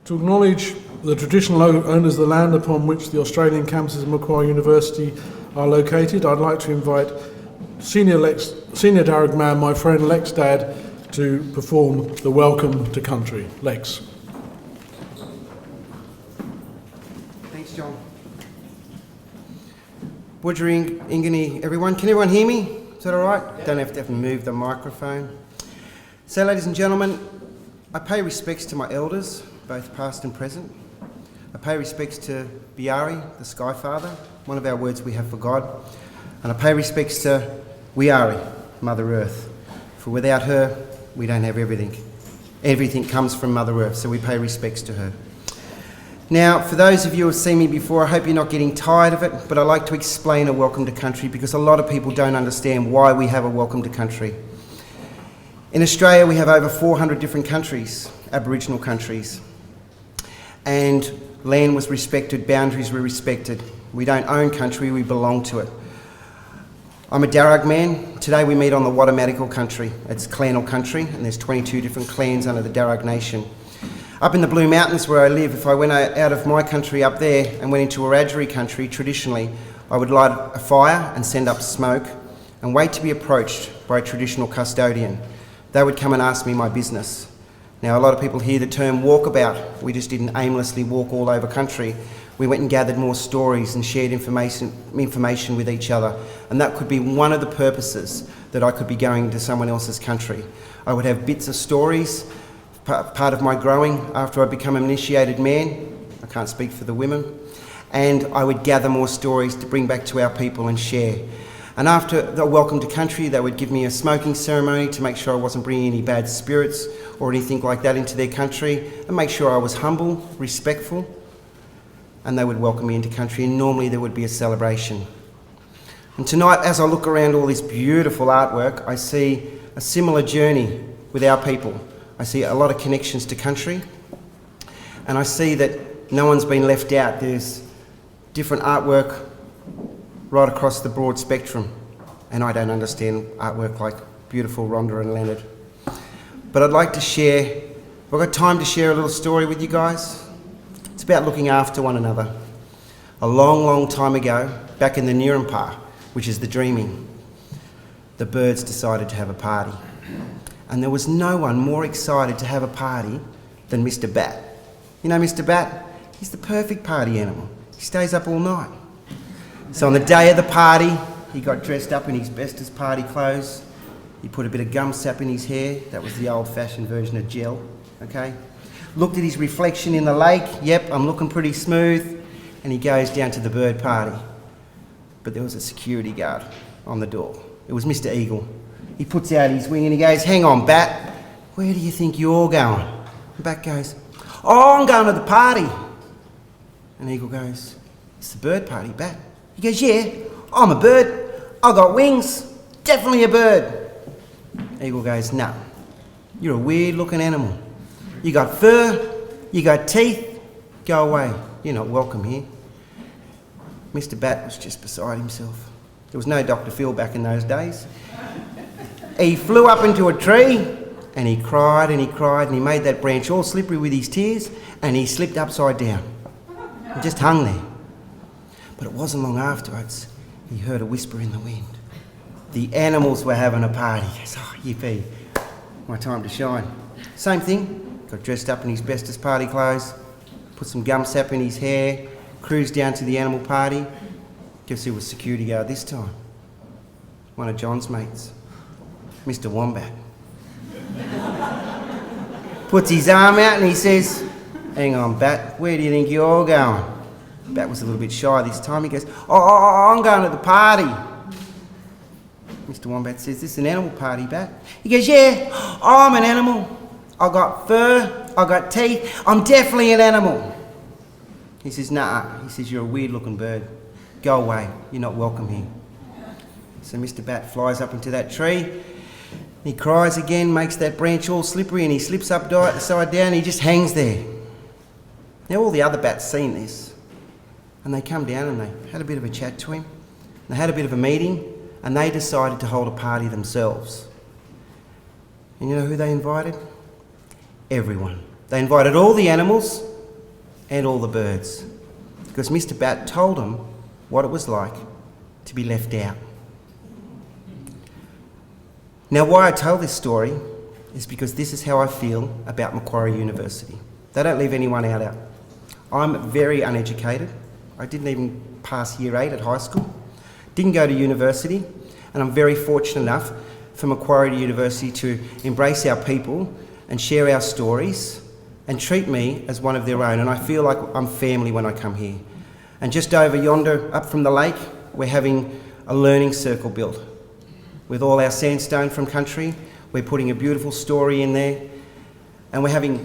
To acknowledge the traditional owners of the land upon which the Australian campuses of Macquarie University are located, I'd like to invite Senior Darug Man, my friend Lex Dad, to perform the Welcome to Country. Lex. Thanks, John. Budgering, Ingani, everyone. Can everyone hear me? Is that all right? Yeah. Don't have to move the microphone. So, ladies and gentlemen, I pay respects to my elders, both past and present. I pay respects to Biari, the Sky Father, one of our words we have for God. And I pay respects to Wiari, Mother Earth. For without her, we don't have everything. Everything comes from Mother Earth, so we pay respects to her. Now, for those of you who have seen me before, I hope you're not getting tired of it, but I like to explain a welcome to country because a lot of people don't understand why we have a welcome to country. In Australia, we have over 400 different countries, Aboriginal countries, and land was respected, boundaries were respected. We don't own country, we belong to it. I'm a Darug man. Today we meet on the Watamatical country. It's clanal country, and there's 22 different clans under the Darug Nation. Up in the Blue Mountains where I live, if I went out of my country up there and went into Wiradjuri country, traditionally, I would light a fire and send up smoke and wait to be approached by a traditional custodian. They would come and ask me my business. Now, a lot of people hear the term walkabout. We just didn't aimlessly walk all over country. We went and gathered more stories and shared information with each other. And that could be one of the purposes that I could be going to someone else's country. I would have bits of stories, part of my growing after I become an initiated man. I can't speak for the women. And I would gather more stories to bring back to our people and share. And after the welcome to country, they would give me a smoking ceremony to make sure I wasn't bringing any bad spirits or anything like that into their country, and make sure I was humble, respectful, and they would welcome me into country, and normally there would be a celebration. And tonight, as I look around all this beautiful artwork, I see a similar journey with our people. I see a lot of connections to country, and I see that no one's been left out. There's different artwork right across the broad spectrum, and I don't understand artwork like beautiful Rhonda and Leonard. But I'd like to share, I've got time to share a little story with you guys. It's about looking after one another. A long, long time ago, back in the Nurumpa, which is the dreaming, the birds decided to have a party. And there was no one more excited to have a party than Mr. Bat. You know Mr. Bat? He's the perfect party animal. He stays up all night. So on the day of the party, he got dressed up in his bestest party clothes. He put a bit of gum sap in his hair. That was the old-fashioned version of gel, okay? Looked at his reflection in the lake. Yep, I'm looking pretty smooth. And he goes down to the bird party. But there was a security guard on the door. It was Mr. Eagle. He puts out his wing and he goes, "Hang on, Bat, where do you think you're going?" And Bat goes, "Oh, I'm going to the party." And Eagle goes, "It's the bird party, Bat." He goes, "Yeah, I'm a bird. I got wings. Definitely a bird." Eagle goes, "No, you're a weird looking animal. You got fur, you got teeth. Go away. You're not welcome here." Mr. Bat was just beside himself. There was no Dr. Phil back in those days. He flew up into a tree and he cried and he cried and he made that branch all slippery with his tears and he slipped upside down. He just hung there. But it wasn't long afterwards, he heard a whisper in the wind. The animals were having a party. He goes, "Oh, yippee, my time to shine." Same thing, got dressed up in his bestest party clothes, put some gum sap in his hair, cruised down to the animal party. Guess who was security guard this time? One of John's mates, Mr. Wombat. Puts his arm out and he says, "Hang on, Bat, where do you think you're going?" Bat was a little bit shy this time. He goes, "Oh, I'm going to the party." Mr. Wombat says, "This is an animal party, Bat." He goes, "Yeah, I'm an animal. I got fur, I got teeth. I'm definitely an animal." He says, "Nah." He says, "You're a weird looking bird. Go away. You're not welcome here." So Mr. Bat flies up into that tree. He cries again, makes that branch all slippery, and he slips upside down. He just hangs there. Now all the other bats seen this, and they come down and they had a bit of a chat to him. They had a bit of a meeting, and they decided to hold a party themselves. And you know who they invited? Everyone. They invited all the animals, and all the birds, because Mr. Bat told them what it was like to be left out. Now, why I tell this story is because this is how I feel about Macquarie University. They don't leave anyone out. I'm very uneducated. I didn't even pass year 8 at high school, didn't go to university, and I'm very fortunate enough for Macquarie University to embrace our people and share our stories and treat me as one of their own, and I feel like I'm family when I come here. And just over yonder, up from the lake, we're having a learning circle built with all our sandstone from country. We're putting a beautiful story in there, and we're having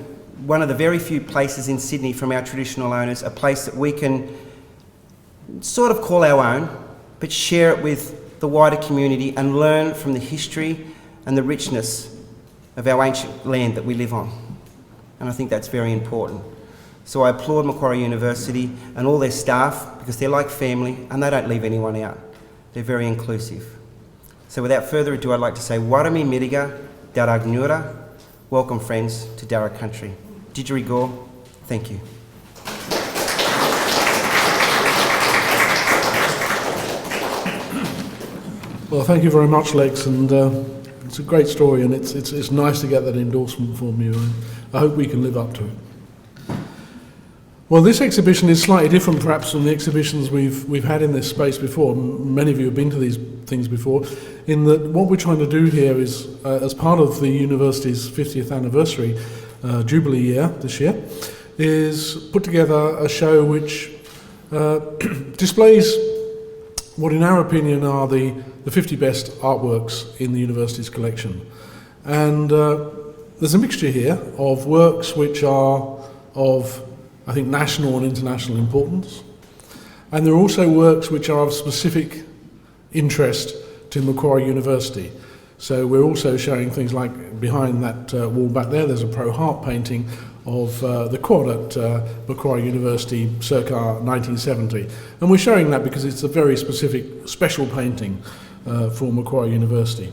one of the very few places in Sydney from our traditional owners, a place that we can sort of call our own, but share it with the wider community and learn from the history and the richness of our ancient land that we live on. And I think that's very important. So I applaud Macquarie University and all their staff, because they're like family and they don't leave anyone out. They're very inclusive. So without further ado, I'd like to say Warami Miriga, Darag Nura. Welcome, friends, to Darug country. Didgeridoo, thank you. Well, thank you very much, Lex, and it's a great story, and it's nice to get that endorsement from you, and I hope we can live up to it. Well, this exhibition is slightly different, perhaps, from the exhibitions we've had in this space before. Many of you have been to these things before, in that what we're trying to do here is, as part of the university's 50th anniversary Jubilee year this year, is put together a show which displays what, in our opinion, are the 50 best artworks in the university's collection. And there's a mixture here of works which are of, I think, national and international importance. And there are also works which are of specific interest to Macquarie University. So we're also showing things like, behind that wall back there, there's a Pro Harp painting of the quad at Macquarie University circa 1970. And we're showing that because it's a very specific, special painting for Macquarie University.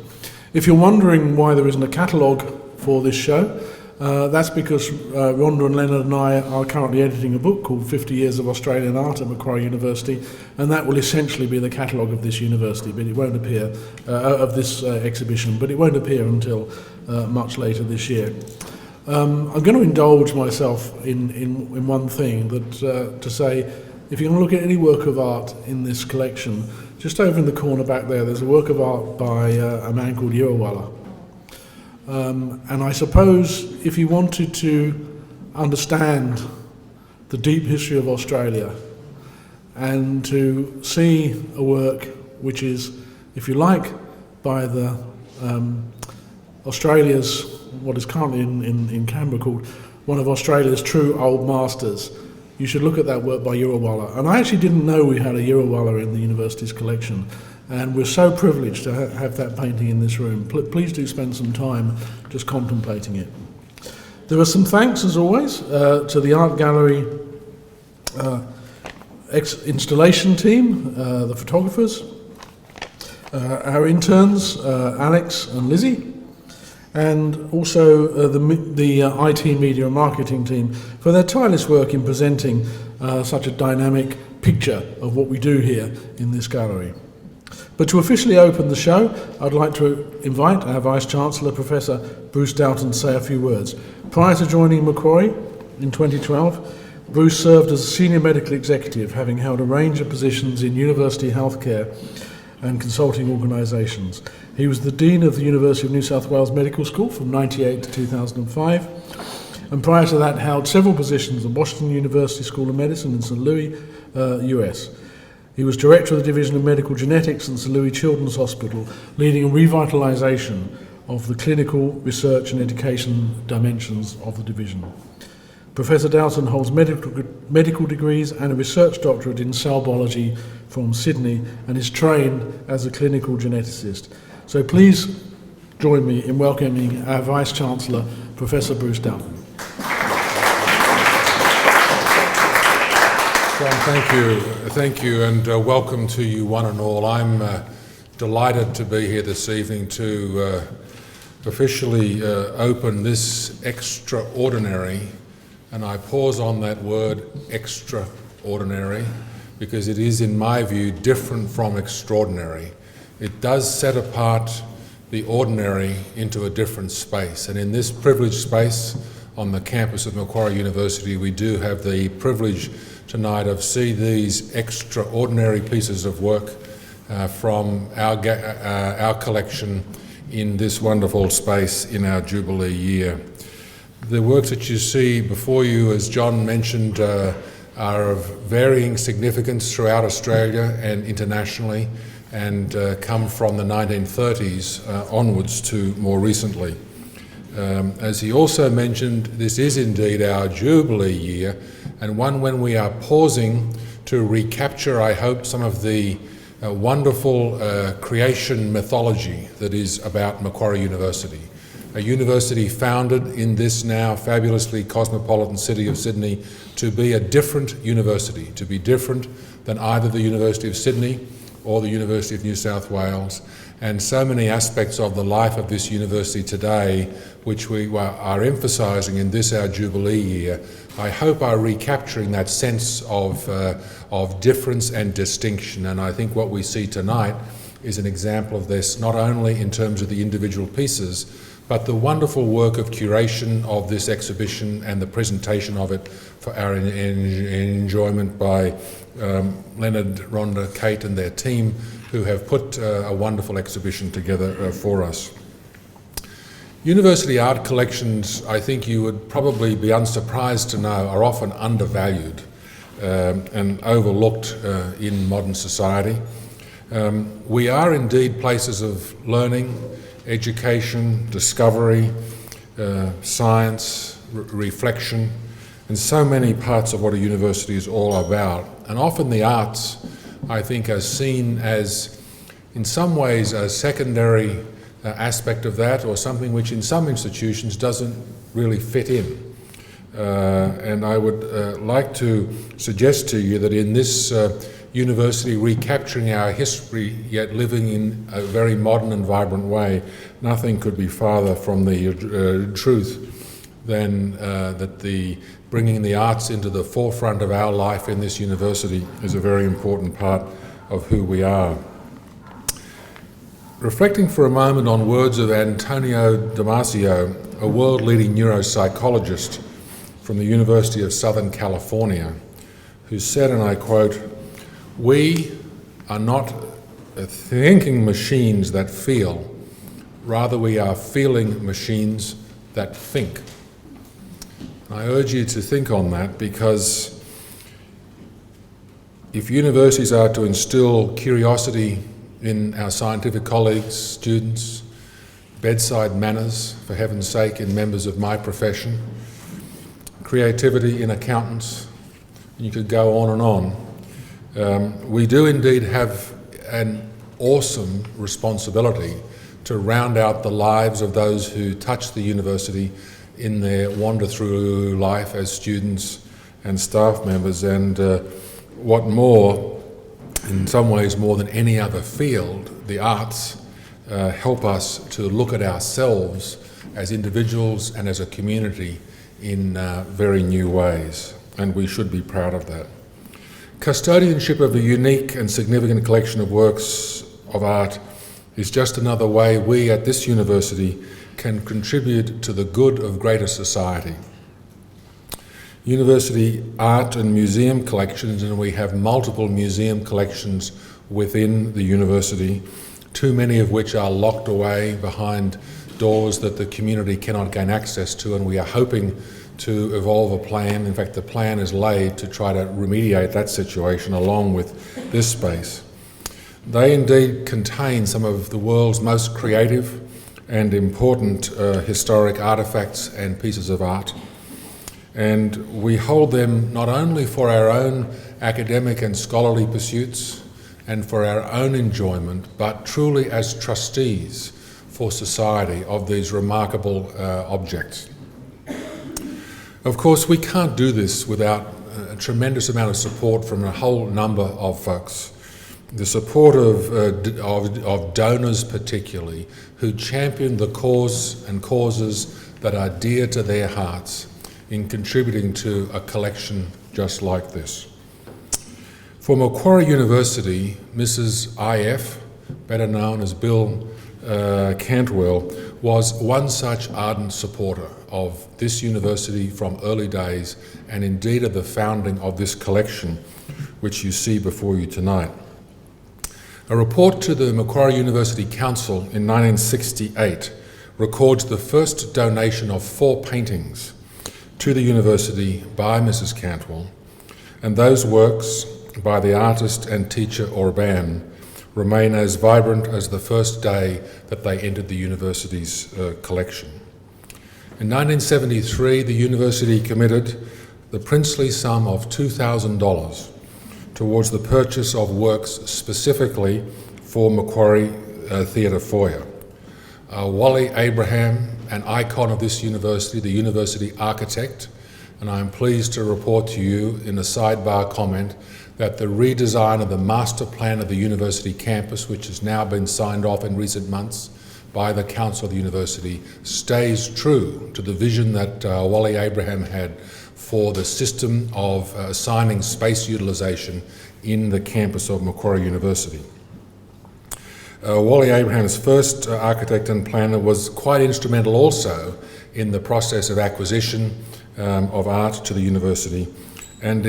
If you're wondering why there isn't a catalogue for this show, that's because Rhonda and Leonard and I are currently editing a book called 50 Years of Australian Art at Macquarie University, and that will essentially be the catalogue of this university, but it won't appear, of this exhibition, but it won't appear until much later this year. I'm going to indulge myself in one thing, that to say, if you're going to look at any work of art in this collection, just over in the corner back there's a work of art by a man called Yirawala. And I suppose if you wanted to understand the deep history of Australia and to see a work which is, if you like, by the Australia's, what is currently in Canberra called one of Australia's true old masters, you should look at that work by Yirawala. And I actually didn't know we had a Yirawala in the university's collection. And we're so privileged to have that painting in this room. Please do spend some time just contemplating it. There are some thanks, as always, to the Art Gallery installation team, the photographers, our interns, Alex and Lizzie, and also the IT media and marketing team for their tireless work in presenting such a dynamic picture of what we do here in this gallery. But to officially open the show, I'd like to invite our Vice-Chancellor, Professor Bruce Doughton, to say a few words. Prior to joining Macquarie in 2012, Bruce served as a senior medical executive, having held a range of positions in university healthcare and consulting organisations. He was the Dean of the University of New South Wales Medical School from 1998 to 2005, and prior to that held several positions at Washington University School of Medicine in St. Louis, US. He was Director of the Division of Medical Genetics at St. Louis Children's Hospital, leading a revitalisation of the clinical, research and education dimensions of the division. Professor Doughton holds medical degrees and a research doctorate in cell biology from Sydney and is trained as a clinical geneticist. So please join me in welcoming our Vice-Chancellor, Professor Bruce Doughton. John, thank you, and welcome to you one and all. I'm delighted to be here this evening to officially open this extraordinary and I pause on that word extraordinary because it is, in my view, different from extraordinary. It does set apart the ordinary into a different space, and in this privileged space on the campus of Macquarie University, we do have the privilege tonight of seeing these extraordinary pieces of work from our collection in this wonderful space in our Jubilee year. The works that you see before you, as John mentioned, are of varying significance throughout Australia and internationally, and come from the 1930s onwards to more recently. As he also mentioned, this is indeed our Jubilee year, and one when we are pausing to recapture, I hope, some of the wonderful creation mythology that is about Macquarie University. A university founded in this now fabulously cosmopolitan city of Sydney to be a different university, to be different than either the University of Sydney or the University of New South Wales, and so many aspects of the life of this university today, which we are emphasising in this our Jubilee year, I hope are recapturing that sense of difference and distinction. And I think what we see tonight is an example of this, not only in terms of the individual pieces, but the wonderful work of curation of this exhibition and the presentation of it for our enjoyment by Leonard, Rhonda, Kate and their team, who have put a wonderful exhibition together for us. University art collections, I think you would probably be unsurprised to know, are often undervalued and overlooked in modern society. We are indeed places of learning, education, discovery, science, reflection, and so many parts of what a university is all about. And often the arts, I think, are seen as, in some ways, a secondary aspect of that, or something which in some institutions doesn't really fit in. And I would like to suggest to you that in this university recapturing our history yet living in a very modern and vibrant way, nothing could be farther from the truth than that the bringing the arts into the forefront of our life in this university is a very important part of who we are. Reflecting for a moment on words of Antonio Damasio, a world-leading neuropsychologist from the University of Southern California, who said, and I quote, "We are not thinking machines that feel, rather we are feeling machines that think." I urge you to think on that, because if universities are to instill curiosity in our scientific colleagues, students, bedside manners, for heaven's sake, in members of my profession, creativity in accountants, and you could go on and on, we do indeed have an awesome responsibility to round out the lives of those who touch the university in their wander through life as students and staff members. And what more, in some ways more than any other field, the arts help us to look at ourselves as individuals and as a community in very new ways, and we should be proud of that. Custodianship of a unique and significant collection of works of art is just another way we at this university can contribute to the good of greater society. University art and museum collections, and we have multiple museum collections within the university, too many of which are locked away behind doors that the community cannot gain access to, and we are hoping to evolve a plan. In fact, the plan is laid to try to remediate that situation along with this space. They indeed contain some of the world's most creative and important historic artefacts and pieces of art. And we hold them not only for our own academic and scholarly pursuits and for our own enjoyment, but truly as trustees for society of these remarkable objects. Of course, we can't do this without a tremendous amount of support from a whole number of folks. The support of donors particularly, who champion the cause and causes that are dear to their hearts, in contributing to a collection just like this. For Macquarie University, Mrs. I.F., better known as Bill Cantwell, was one such ardent supporter of this university from early days, and indeed of the founding of this collection, which you see before you tonight. A report to the Macquarie University Council in 1968 records the first donation of 4 paintings to the university by Mrs. Cantwell, and those works by the artist and teacher Orban remain as vibrant as the first day that they entered the university's collection. In 1973, the university committed the princely sum of $2,000 towards the purchase of works specifically for Macquarie Theatre Foyer. Wally Abraham, an icon of this university, the university architect, and I am pleased to report to you in a sidebar comment that the redesign of the master plan of the university campus, which has now been signed off in recent months by the Council of the University, stays true to the vision that Wally Abraham had for the system of assigning space utilisation in the campus of Macquarie University. Wally Abraham's first architect and planner was quite instrumental also in the process of acquisition of art to the university, and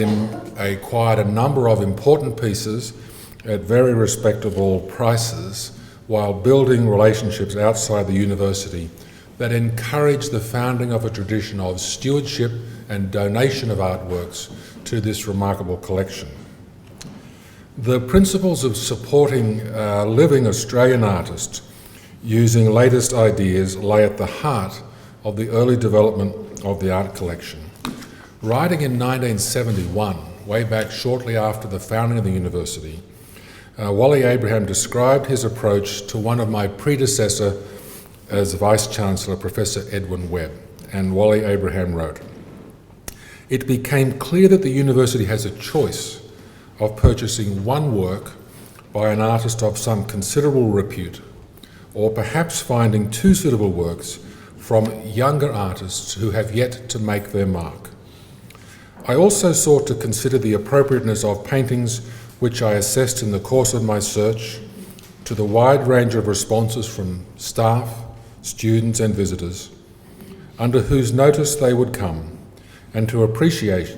acquired a number of important pieces at very respectable prices while building relationships outside the university that encouraged the founding of a tradition of stewardship and donation of artworks to this remarkable collection. The principles of supporting living Australian artists using latest ideas lay at the heart of the early development of the art collection. Writing in 1971, way back shortly after the founding of the university, Wally Abraham described his approach to one of my predecessor as Vice-Chancellor, Professor Edwin Webb, and Wally Abraham wrote, "It became clear that the university has a choice of purchasing one work by an artist of some considerable repute, or perhaps finding 2 suitable works from younger artists who have yet to make their mark. I also sought to consider the appropriateness of paintings which I assessed in the course of my search to the wide range of responses from staff, students and visitors, under whose notice they would come, and to appreciate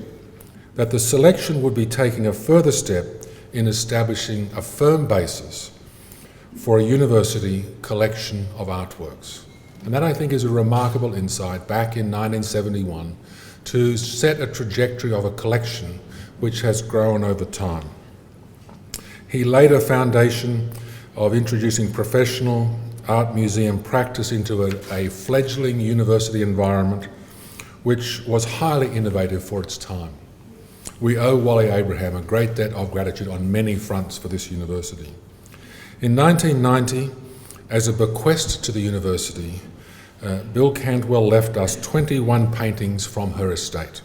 that the selection would be taking a further step in establishing a firm basis for a university collection of artworks." And that, I think, is a remarkable insight back in 1971 to set a trajectory of a collection which has grown over time. He laid a foundation of introducing professional art museum practice into a fledgling university environment which was highly innovative for its time. We owe Wally Abraham a great debt of gratitude on many fronts for this university. In 1990, as a bequest to the university, Bill Cantwell left us 21 paintings from her estate,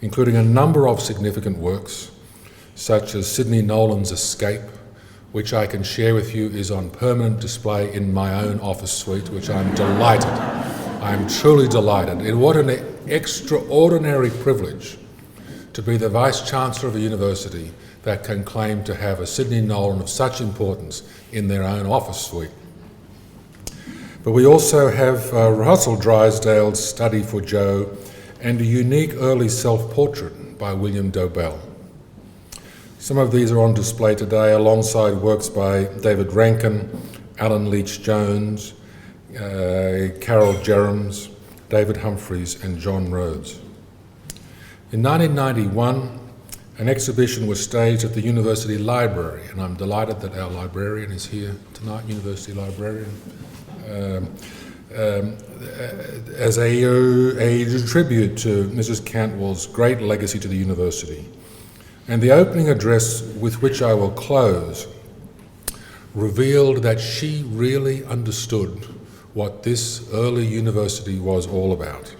including a number of significant works, such as Sidney Nolan's Escape, which I can share with you is on permanent display in my own office suite, which I'm delighted. I'm truly delighted. And what an extraordinary privilege to be the Vice-Chancellor of a university that can claim to have a Sidney Nolan of such importance in their own office suite. But we also have Russell Drysdale's Study for Joe and a unique early self-portrait by William Dobell. Some of these are on display today alongside works by David Rankin, Alan Leach-Jones, Carol Jerems, David Humphreys and John Rhodes. In 1991, an exhibition was staged at the University Library, and I'm delighted that our librarian is here tonight, University Librarian, as a tribute to Mrs. Cantwell's great legacy to the university. And the opening address with which I will close revealed that she really understood what this early university was all about.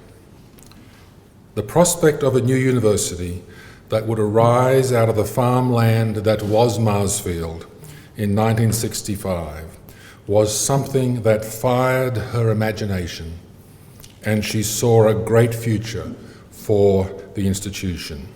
The prospect of a new university that would arise out of the farmland that was Marsfield in 1965 was something that fired her imagination, and she saw a great future for the institution.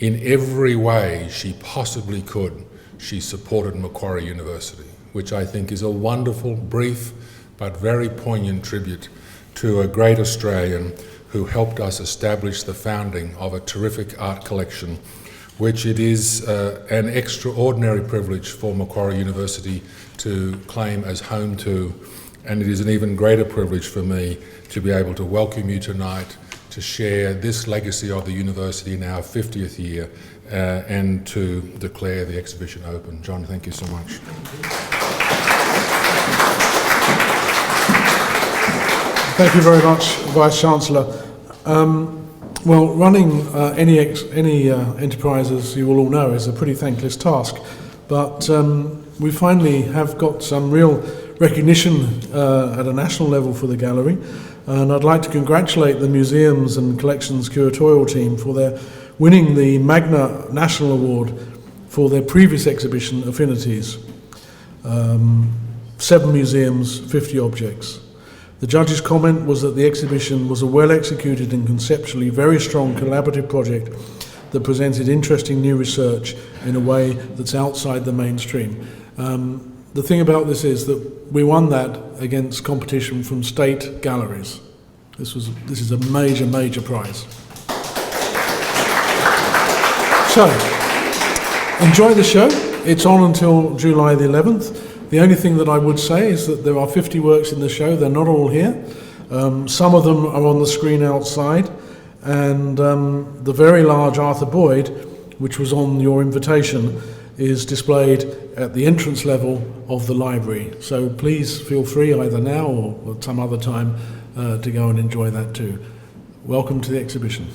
In every way she possibly could, she supported Macquarie University, which I think is a wonderful, brief, but very poignant tribute to a great Australian who helped us establish the founding of a terrific art collection, which it is an extraordinary privilege for Macquarie University to claim as home to, and it is an even greater privilege for me to be able to welcome you tonight to share this legacy of the university in our 50th year and to declare the exhibition open. John, thank you so much. Thank you very much, Vice-Chancellor. Well, running any enterprise, as you will all know, is a pretty thankless task, but we finally have got some real recognition at a national level for the gallery, and I'd like to congratulate the museums and collections curatorial team for their winning the Magna National Award for their previous exhibition, Affinities. 7 museums, 50 objects. The judge's comment was that the exhibition was a well-executed and conceptually very strong collaborative project that presented interesting new research in a way that's outside the mainstream. The thing about this is that we won that against competition from state galleries. This is a major, major prize. So, enjoy the show. It's on until July the 11th. The only thing that I would say is that there are 50 works in the show. They're not all here. Some of them are on the screen outside, and the very large Arthur Boyd, which was on your invitation, is displayed at the entrance level of the library. So please feel free either now or at some other time to go and enjoy that too. Welcome to the exhibition.